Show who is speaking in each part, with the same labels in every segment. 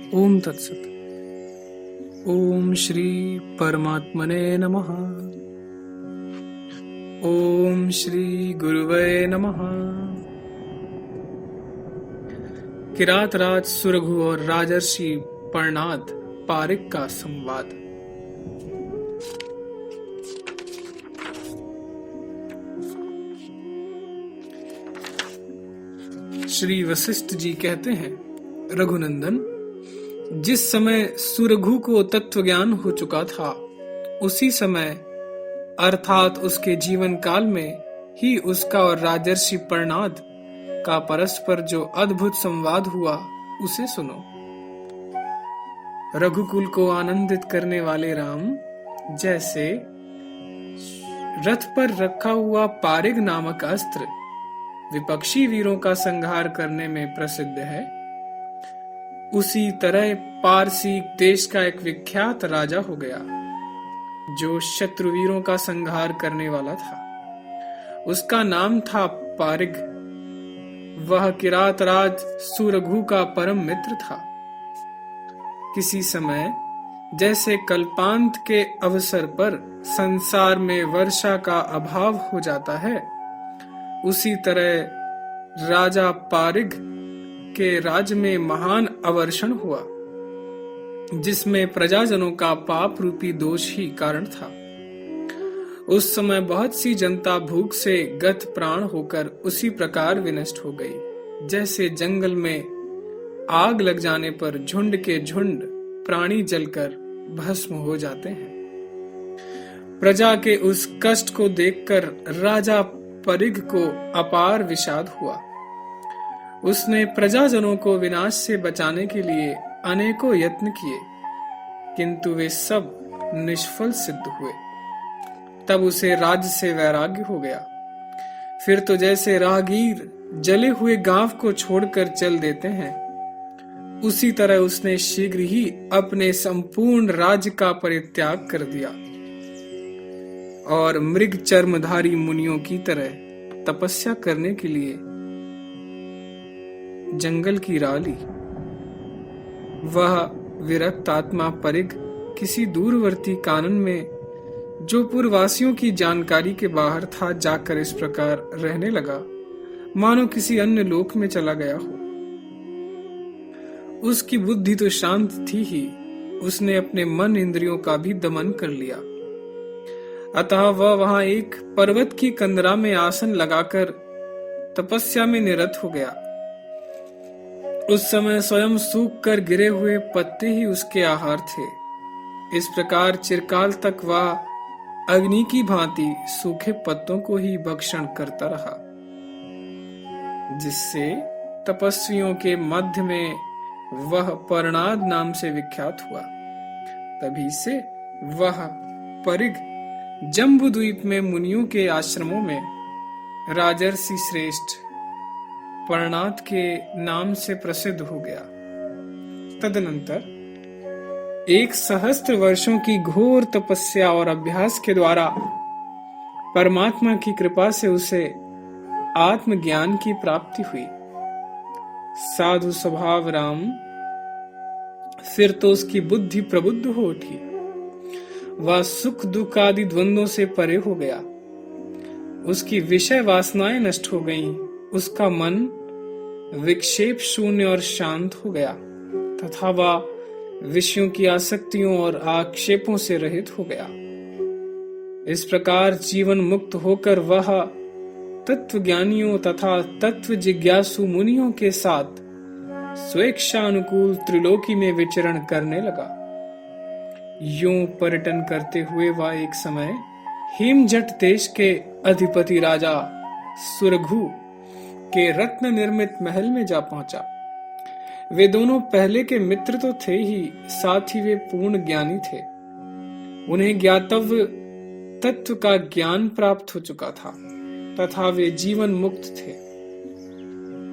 Speaker 1: ओम तत्सत। ओम श्री परमात्मने नमः। ओम श्री गुरुवे नमः। किरात राज सुरघु और राजर्षि पर्णाद पारिक का संवाद। श्री वशिष्ठ जी कहते हैं, रघुनंदन, जिस समय सुरघु को तत्व ज्ञान हो चुका था, उसी समय अर्थात उसके जीवन काल में ही उसका और राजर्षि पर्णाद का परस्पर जो अद्भुत संवाद हुआ, उसे सुनो। रघुकुल को आनंदित करने वाले राम जैसे रथ पर रखा हुआ पारिग नामक अस्त्र विपक्षी वीरों का संहार करने में प्रसिद्ध है, उसी तरह पारसी देश का एक विख्यात राजा हो गया जो शत्रुवीरों का संहार करने वाला था। उसका नाम था पारिग। वह किरात राज सुरघु का परम मित्र था। किसी समय जैसे कल्पांत के अवसर पर संसार में वर्षा का अभाव हो जाता है, उसी तरह राजा पारिग के राज्य में महान अवर्षण हुआ, जिसमें प्रजाजनों का पाप रूपी दोष ही कारण था। उस समय बहुत सी जनता भूख से गत प्राण होकर उसी प्रकार विनष्ट हो गई, जैसे जंगल में आग लग जाने पर झुंड के झुंड प्राणी जलकर भस्म हो जाते हैं। प्रजा के उस कष्ट को देखकर राजा परिग को अपार विषाद हुआ। उसने प्रजाजनों को विनाश से बचाने के लिए अनेकों यत्न किए, किंतु वे सब निष्फल सिद्ध हुए। तब उसे राज्य से वैराग्य हो गया। फिर तो जैसे राहगीर जले हुए गांव को छोड़कर चल देते हैं, उसी तरह उसने शीघ्र ही अपने संपूर्ण राज्य का परित्याग कर दिया और मृग चर्मधारी मुनियों की तरह तपस्या करने के लिए जंगल की राह ली। वह विरक्त आत्मा परिग किसी दूरवर्ती कानन में, जो पूर्ववासियों की जानकारी के बाहर था, जाकर इस प्रकार रहने लगा मानो किसी अन्य लोक में चला गया हो। उसकी बुद्धि तो शांत थी ही, उसने अपने मन इंद्रियों का भी दमन कर लिया। अतः वह वहां एक पर्वत की कंदरा में आसन लगाकर तपस्या में निरत हो गया। उस समय स्वयं सूख कर गिरे हुए पत्ते ही उसके आहार थे। इस प्रकार चिरकाल तक वह अग्नि की भांति सूखे पत्तों को ही भक्षण करता रहा, जिससे तपस्वियों के मध्य में वह पर्णाद नाम से विख्यात हुआ। तभी से वह परिग जम्बूद्वीप में मुनियों के आश्रमों में राजर्षि श्रेष्ठ पर्णाद के नाम से प्रसिद्ध हो गया। तदनंतर 1,000 वर्षों की घोर तपस्या और अभ्यास के द्वारा परमात्मा की कृपा से उसे आत्मज्ञान की प्राप्ति हुई। साधु स्वभाव राम फिर तो उसकी बुद्धि प्रबुद्ध हो उठी। वह सुख दुख आदि द्वंद्वों से परे हो गया। उसकी विषय वासनाएं नष्ट हो गईं। उसका मन विक्षेप शून्य और शांत हो गया तथा वह विषयों की आसक्तियों और आक्षेपों से रहित हो गया। इस प्रकार जीवन मुक्त होकर वह तत्वज्ञानियों तथा तत्व जिज्ञासु मुनियों के साथ स्वेच्छा अनुकूल त्रिलोकी में विचरण करने लगा। यूं पर्यटन करते हुए वह एक समय हेमजट देश के अधिपति राजा सुरघु के रत्न निर्मित महल में जा पहुंचा। वे दोनों पहले के मित्र तो थे ही, साथ ही वे पूर्ण ज्ञानी थे। उन्हें ज्ञातव्य तत्व का ज्ञान प्राप्त हो चुका था तथा वे जीवन मुक्त थे।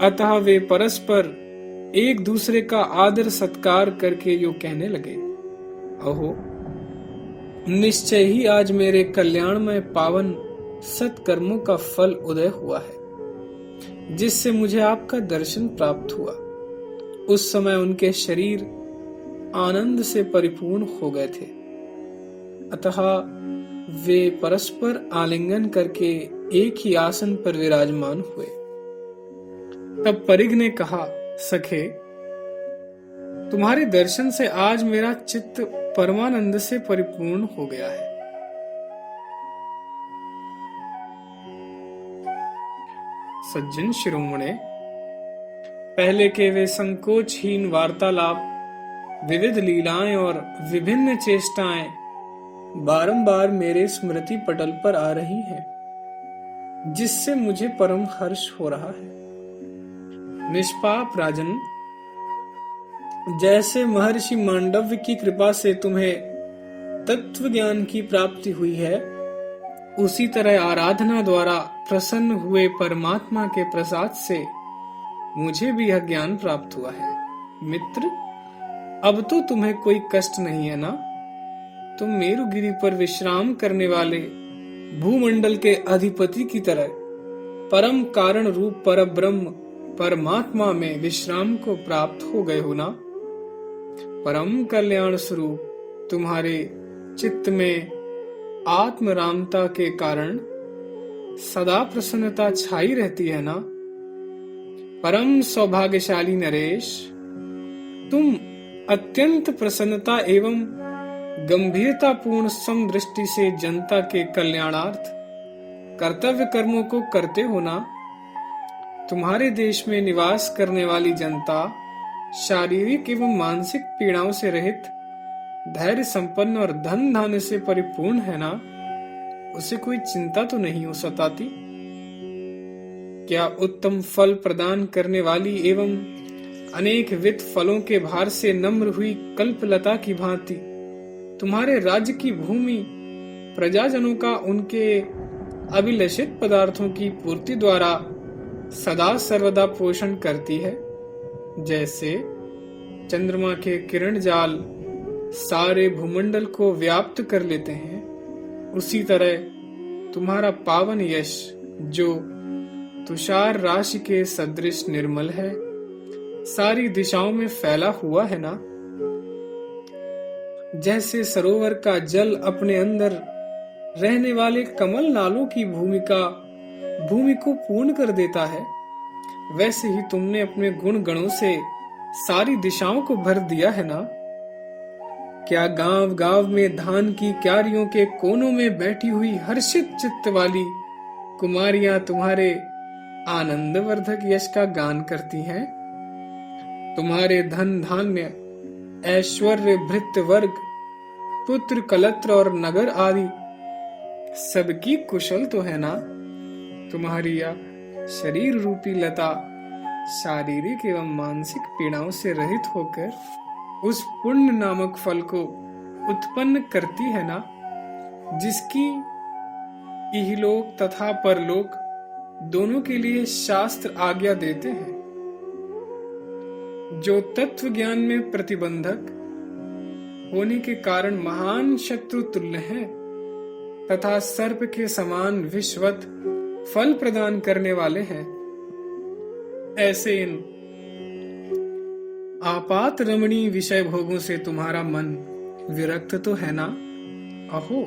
Speaker 1: अतः वे परस्पर एक दूसरे का आदर सत्कार करके यूं कहने लगे, अहो, निश्चय ही आज मेरे कल्याणमय पावन सत्कर्मों का फल उदय हुआ है, जिससे मुझे आपका दर्शन प्राप्त हुआ। उस समय उनके शरीर आनंद से परिपूर्ण हो गए थे, अतः वे परस्पर आलिंगन करके एक ही आसन पर विराजमान हुए। तब परिग ने कहा, सखे, तुम्हारे दर्शन से आज मेरा चित्त परमानंद से परिपूर्ण हो गया है। सज्जन शिरोमणे, पहले के वे संकोचहीन वार्तालाप, विविध लीलाएं और विभिन्न चेष्टाएं बारंबार मेरे स्मृति पटल पर आ रही हैं, जिससे मुझे परम हर्ष हो रहा है। निष्पाप राजन, जैसे महर्षि मांडव्य की कृपा से तुम्हें तत्व ज्ञान की प्राप्ति हुई है, उसी तरह आराधना द्वारा प्रसन्न हुए परमात्मा के प्रसाद से मुझे भी यह ज्ञान प्राप्त हुआ है। मित्र, अब तो तुम्हें कोई कष्ट नहीं है ना? तुम मेरुगिरी पर विश्राम करने वाले भूमंडल के अधिपति की तरह परम कारण रूप परब्रह्म परमात्मा में विश्राम को प्राप्त हो गए हो ना? परम कल्याण स्वरूप तुम्हारे चित्त में आत्मरामता के कारण सदा प्रसन्नता छाई रहती है ना? परम सौभाग्यशाली नरेश, तुम अत्यंत प्रसन्नता एवं गंभीरतापूर्ण समदृष्टि से जनता के कल्याणार्थ कर्तव्य कर्मों को करते हो ना? तुम्हारे देश में निवास करने वाली जनता शारीरिक एवं मानसिक पीड़ाओं से रहित, धैर्य संपन्न और धन धान्य से परिपूर्ण है ना? उसे कोई चिंता तो नहीं हो सताती? क्या उत्तम फल प्रदान करने वाली एवं अनेक विध फलों के भार से नम्र हुई कल्पलता की भांति तुम्हारे राज्य की भूमि प्रजाजनों का उनके अभिलषित पदार्थों की पूर्ति द्वारा सदा सर्वदा पोषण करती है? जैसे चंद्रमा के किरण जाल सारे भूमंडल को व्याप्त कर लेते हैं, उसी तरह तुम्हारा पावन यश, जो तुषार राशि के सदृश निर्मल है, सारी दिशाओं में फैला हुआ है ना? जैसे सरोवर का जल अपने अंदर रहने वाले कमल नालों की भूमि को पूर्ण कर देता है, वैसे ही तुमने अपने गुण गणों से सारी दिशाओं को भर दिया है ना? क्या गांव गांव में धान की क्यारियों के कोनों में बैठी हुई हर्षित चित्त वाली कुमारियां तुम्हारे आनंदवर्धक यश का गान करती हैं? तुम्हारे धन धान्य, ऐश्वर्य, भृत्य वर्ग, पुत्र कलत्र और नगर आदि सबकी कुशल तो है ना? तुम्हारी यह शरीर रूपी लता शारीरिक एवं मानसिक पीड़ाओं से रहित होकर उस पुण्य नामक फल को उत्पन्न करती है ना, जिसकी इहलोक तथा परलोक दोनों के लिए शास्त्र आज्ञा देते हैं। जो तत्व ज्ञान में प्रतिबंधक होने के कारण महान शत्रु तुल्य है तथा सर्प के समान विश्वत फल प्रदान करने वाले हैं, ऐसे इन आपात रमणीय विषय भोगों से तुम्हारा मन विरक्त तो है ना? अहो,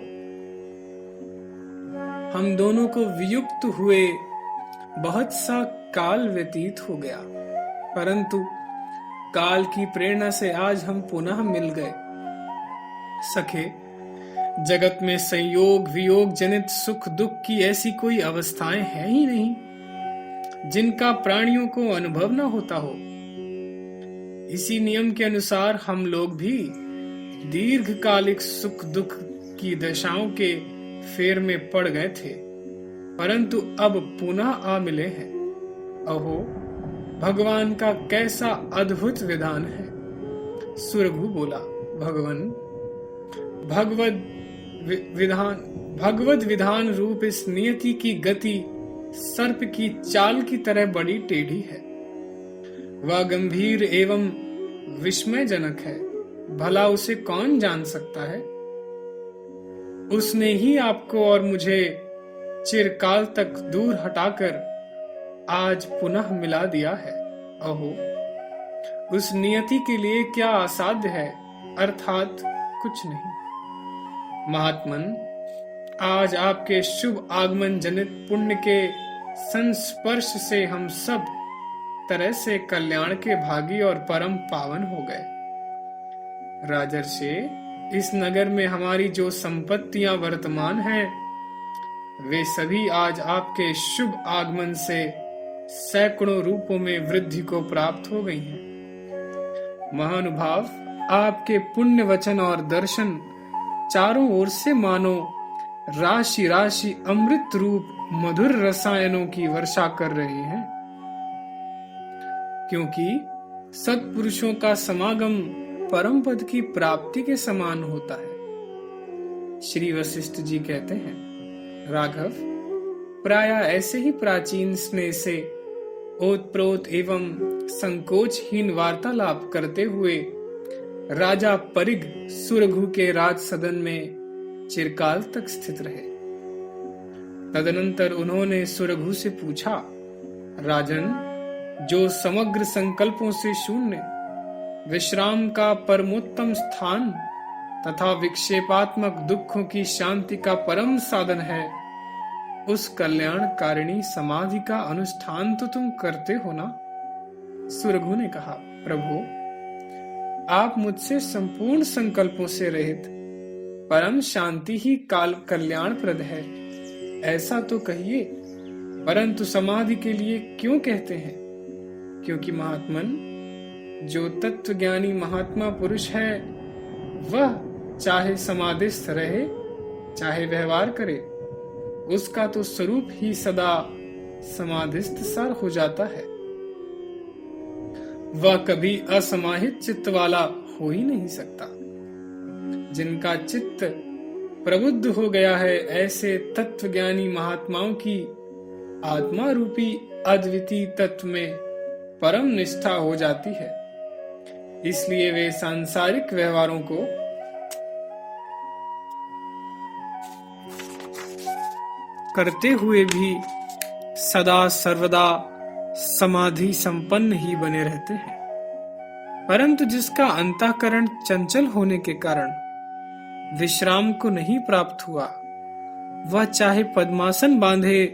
Speaker 1: हम दोनों को वियुक्त हुए बहुत सा काल व्यतीत हो गया, परंतु काल की प्रेरणा से आज हम पुनः मिल गए। सखे, जगत में संयोग वियोग जनित सुख दुख की ऐसी कोई अवस्थाएं हैं ही नहीं जिनका प्राणियों को अनुभव न होता हो। इसी नियम के अनुसार हम लोग भी दीर्घकालिक सुख दुख की दशाओं के फेर में पड़ गए थे, परंतु अब पुनः आ मिले हैं। अहो, भगवान का कैसा अद्भुत विधान है। सुरभु बोला, भगवान भगवत विधान रूप इस नियति की गति सर्प की चाल की तरह बड़ी टेढ़ी है। वह गंभीर एवं विस्मयजनक है, भला उसे कौन जान सकता है? उसने ही आपको और मुझे चिरकाल तक दूर हटाकर आज पुनः मिला दिया है। अहो, उस नियति के लिए क्या असाध्य है अर्थात कुछ नहीं। महात्मन, आज आपके शुभ आगमन जनित पुण्य के संस्पर्श से हम सब तरह से कल्याण के भागी और परम पावन हो गए। राजर्षि, इस नगर में हमारी जो संपत्तियां वर्तमान हैं, वे सभी आज आपके शुभ आगमन से सैकड़ों रूपों में वृद्धि को प्राप्त हो गई हैं। महानुभाव, आपके पुण्य वचन और दर्शन चारों ओर से मानो राशि राशि अमृत रूप मधुर रसायनों की वर्षा कर रहे हैं, क्योंकि सत्पुरुषों का समागम परम पद की प्राप्ति के समान होता है। श्री वशिष्ठ जी कहते हैं, राघव, प्राय ऐसे ही प्राचीन स्नेह से ओतप्रोत एवं संकोचहीन वार्तालाप करते हुए राजा परिग सुरघु के राज सदन में चिरकाल तक स्थित रहे। तदनंतर उन्होंने सुरघु से पूछा, राजन, जो समग्र संकल्पों से शून्य विश्राम का परमोत्तम स्थान तथा विक्षेपात्मक दुखों की शांति का परम साधन है, उस कल्याणकारिणी समाधि का अनुष्ठान तो तुम करते हो ना? सुरघु ने कहा, प्रभु, आप मुझसे संपूर्ण संकल्पों से रहित परम शांति ही काल कल्याणप्रद है, ऐसा तो कहिए, परंतु समाधि के लिए क्यों कहते हैं? क्योंकि महात्मन, जो तत्वज्ञानी महात्मा पुरुष है, वह चाहे समाधिस्थ रहे चाहे व्यवहार करे, उसका तो स्वरूप ही सदा समाधिस्थ सा हो जाता है। वह कभी असमाहित चित्त वाला हो ही नहीं सकता। जिनका चित्त प्रबुद्ध हो गया है, ऐसे तत्वज्ञानी महात्माओं की आत्मा रूपी अद्वितीय तत्व में परम निष्ठा हो जाती है। इसलिए वे सांसारिक व्यवहारों को करते हुए भी सदा सर्वदा समाधि संपन्न ही बने रहते हैं। परंतु जिसका अंतःकरण चंचल होने के कारण विश्राम को नहीं प्राप्त हुआ, वह चाहे पद्मासन बांधे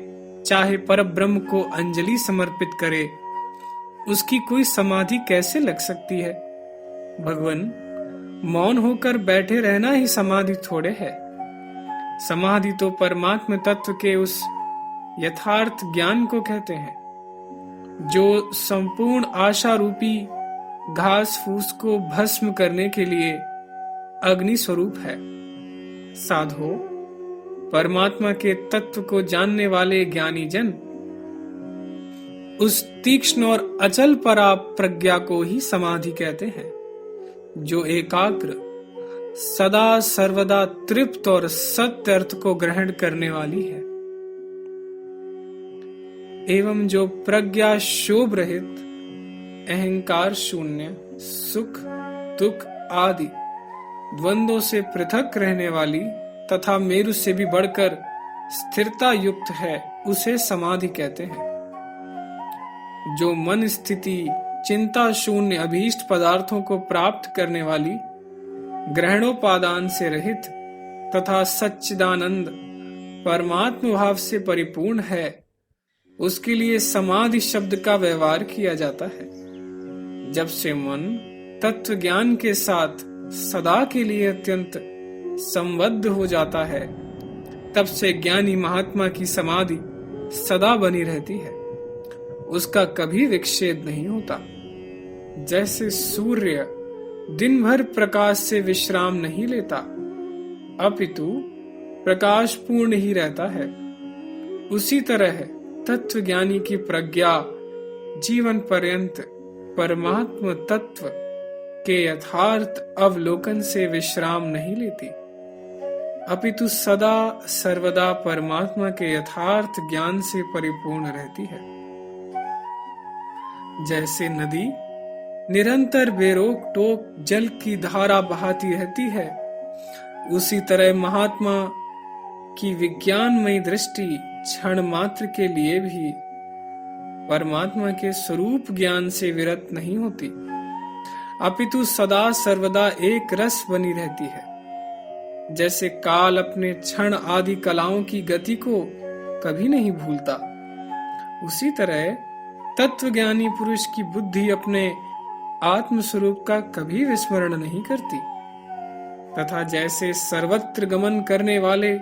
Speaker 1: चाहे परब्रह्म को अंजलि समर्पित करे, उसकी कोई समाधि कैसे लग सकती है? भगवान, मौन होकर बैठे रहना ही समाधि थोड़े है। समाधि तो परमात्म तत्व के उस यथार्थ ज्ञान को कहते हैं, जो संपूर्ण आशा रूपी घास फूस को भस्म करने के लिए अग्नि स्वरूप है। साधो, परमात्मा के तत्व को जानने वाले ज्ञानी जन उस तीक्ष्ण और अचल परा प्रज्ञा को ही समाधि कहते हैं, जो एकाग्र, सदा सर्वदा तृप्त और सत्य अर्थ को ग्रहण करने वाली है, एवं जो प्रज्ञा शोभ रहित, अहंकार शून्य, सुख दुख आदि द्वंद्वों से पृथक रहने वाली तथा मेरु से भी बढ़कर स्थिरता युक्त है, उसे समाधि कहते हैं। जो मन स्थिति चिंता शून्य अभीष्ट पदार्थों को प्राप्त करने वाली, ग्रहणोपादान से रहित तथा सच्चिदानंद परमात्म भाव से परिपूर्ण है, उसके लिए समाधि शब्द का व्यवहार किया जाता है। जब से मन तत्व ज्ञान के साथ सदा के लिए अत्यंत संबद्ध हो जाता है, तब से ज्ञानी महात्मा की समाधि सदा बनी रहती है, उसका कभी विक्षेप नहीं होता। जैसे सूर्य दिन भर प्रकाश से विश्राम नहीं लेता, अपितु प्रकाश पूर्ण ही रहता है, उसी तरह तत्व ज्ञानी की प्रज्ञा जीवन पर्यंत परमात्म तत्व के यथार्थ अवलोकन से विश्राम नहीं लेती, अपितु सदा सर्वदा परमात्मा के यथार्थ ज्ञान से परिपूर्ण रहती है। जैसे नदी निरंतर बेरोक टोक जल की धारा बहाती रहती है, उसी तरह महात्मा की विज्ञानमयी दृष्टि क्षण मात्र के लिए भी परमात्मा के स्वरूप ज्ञान से विरत नहीं होती। अपितु सदा सर्वदा एक रस बनी रहती है। जैसे काल अपने क्षण आदि कलाओं की गति को कभी नहीं भूलता, उसी तरह तत्वज्ञानी पुरुष की बुद्धि अपने आत्म स्वरूप का कभी विस्मरण नहीं करती, तथा जैसे सर्वत्र गमन करने वाले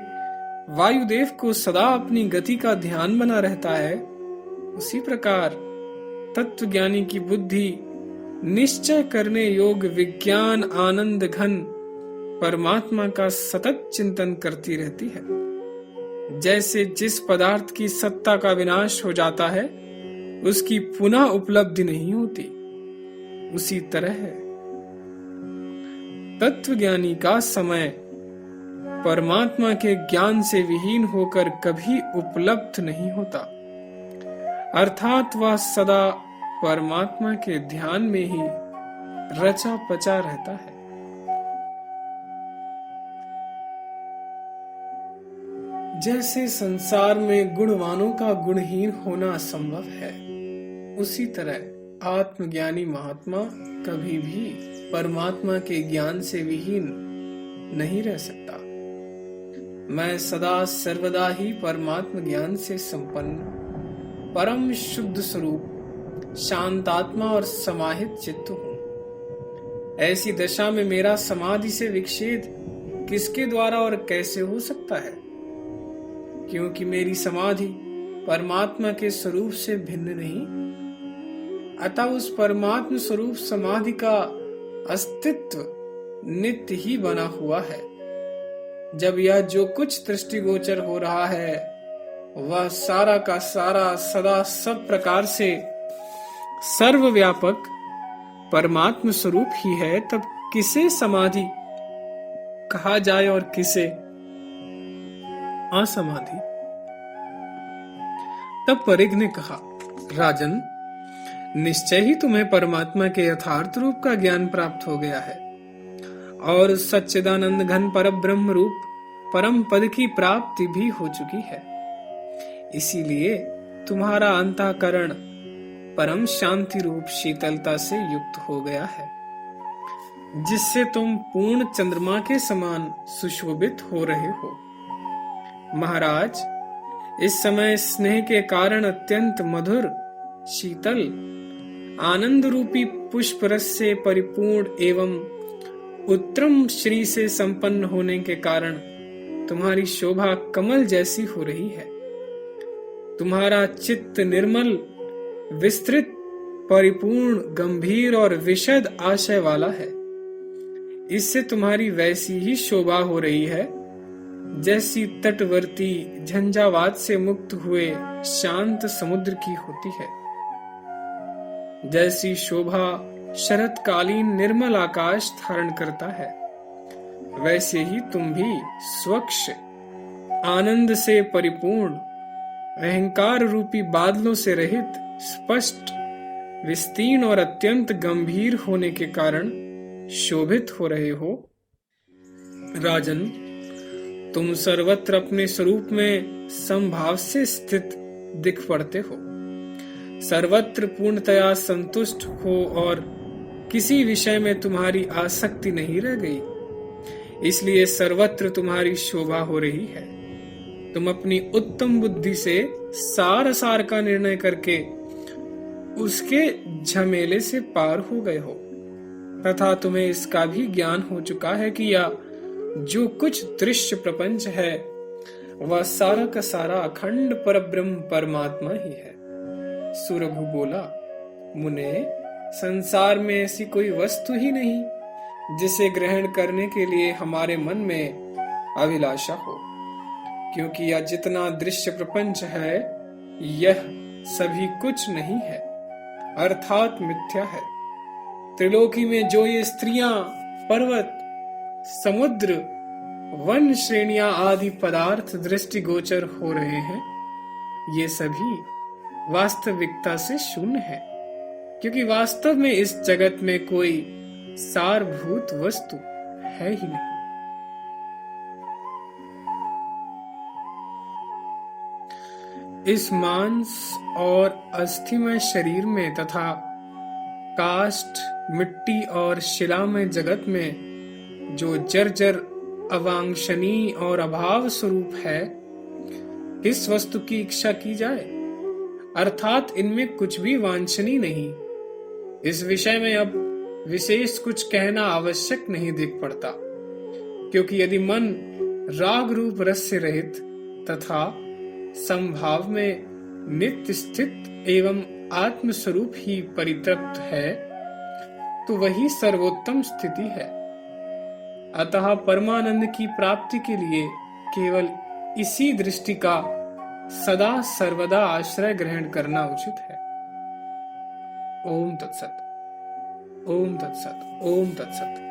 Speaker 1: वायुदेव को सदा अपनी गति का ध्यान बना रहता है, उसी प्रकार तत्वज्ञानी की बुद्धि निश्चय करने योग्य विज्ञान आनंद घन परमात्मा का सतत चिंतन करती रहती है। जैसे जिस पदार्थ की सत्ता का विनाश हो जाता है, उसकी पुनः उपलब्धि नहीं होती, उसी तरह है तत्वज्ञानी का समय परमात्मा के ज्ञान से विहीन होकर कभी उपलब्ध नहीं होता, अर्थात वह सदा परमात्मा के ध्यान में ही रचा पचा रहता है। जैसे संसार में गुणवानों का गुणहीन होना असंभव है, उसी तरह आत्मज्ञानी महात्मा कभी भी परमात्मा के ज्ञान से विहीन नहीं रह सकता। मैं सदा सर्वदा ही परमात्मा ज्ञान से संपन्न परम शुद्ध स्वरूप शांतात्मा और समाहित चित्त हूँ। ऐसी दशा में मेरा समाधि से विक्षेद किसके द्वारा और कैसे हो सकता है, क्योंकि मेरी समाधि परमात्मा के स्वरूप से भिन्न नहीं, अतः उस परमात्मा स्वरूप समाधि का अस्तित्व नित्य ही बना हुआ है। जब यह जो कुछ दृष्टिगोचर हो रहा है वह सारा का सारा सदा सब प्रकार से सर्वव्यापक परमात्मा स्वरूप ही है, तब किसे समाधि कहा जाए और किसे असमाधि। तब परिग ने कहा, राजन, निश्चय ही तुम्हें परमात्मा के यथार्थ रूप का ज्ञान प्राप्त हो गया है और सच्चिदानंद घन पर ब्रह्म रूप परम पद की प्राप्ति भी हो चुकी है। इसीलिए तुम्हारा अंतःकरण परम शांति रूप शीतलता से युक्त हो गया है, जिससे तुम पूर्ण चंद्रमा के समान सुशोभित हो रहे हो। महाराज, इस समय स्नेह के कारण अत्यंत मधुर शीतल आनंद रूपी पुष्प रस से परिपूर्ण एवं उत्तम श्री से संपन्न होने के कारण तुम्हारी शोभा कमल जैसी हो रही है। तुम्हारा चित्त निर्मल, विस्तृत, परिपूर्ण, गंभीर और विशद आशय वाला है। इससे तुम्हारी वैसी ही शोभा हो रही है जैसी तटवर्ती झंझावात से मुक्त हुए शांत समुद्र की होती है। जैसी शोभा शरतकालीन निर्मल आकाश धारण करता है, वैसे ही तुम भी स्वच्छ, आनंद से परिपूर्ण, अहंकार रूपी बादलों से रहित, स्पष्ट, विस्तीर्ण और अत्यंत गंभीर होने के कारण शोभित हो रहे हो। राजन, तुम सर्वत्र अपने स्वरूप में समभाव से स्थित दिख पड़ते हो, सर्वत्र पूर्णतया संतुष्ट हो और किसी विषय में तुम्हारी आसक्ति नहीं रह गई, इसलिए सर्वत्र तुम्हारी शोभा हो रही है। तुम अपनी उत्तम बुद्धि से सार का निर्णय करके उसके झमेले से पार हो गए हो, तथा तुम्हें इसका भी ज्ञान हो चुका है कि यह जो कुछ दृश्य प्रपंच है वह सारा का सारा अखंड परब्रह्म परमात्मा ही है। सुरभु बोला, मुने, संसार में ऐसी कोई वस्तु ही नहीं जिसे ग्रहण करने के लिए हमारे मन में अभिलाषा हो, क्योंकि यह जितना दृश्य प्रपंच है यह सभी कुछ नहीं है, अर्थात मिथ्या है। त्रिलोकी में जो ये स्त्रियां, पर्वत, समुद्र, वन श्रेणियां आदि पदार्थ दृष्टिगोचर हो रहे हैं, ये सभी वास्तविकता से शून्य है, क्योंकि वास्तव में इस जगत में कोई सारभूत वस्तु है ही नहीं। इस मांस और अस्थिमय शरीर में तथा काष्ठ, मिट्टी और शिलामय जगत में जो जर्जर, अवांछनीय और अभाव स्वरूप है, इस वस्तु की इच्छा की जाए, अर्थात इनमें कुछ भी वांछनीय नहीं। इस विषय में अब विशेष कुछ कहना आवश्यक नहीं दिख पड़ता, क्योंकि यदि मन राग रूप रस से रहित तथा संभाव में नित्य स्थित एवं आत्म स्वरूप ही परितृप्त है, तो वही सर्वोत्तम स्थिति है। अतः परमानंद की प्राप्ति के लिए केवल इसी दृष्टि का सदा सर्वदा आश्रय ग्रहण करना उचित है। ओम तत्सत, ओम तत्सत, ओम तत्सत।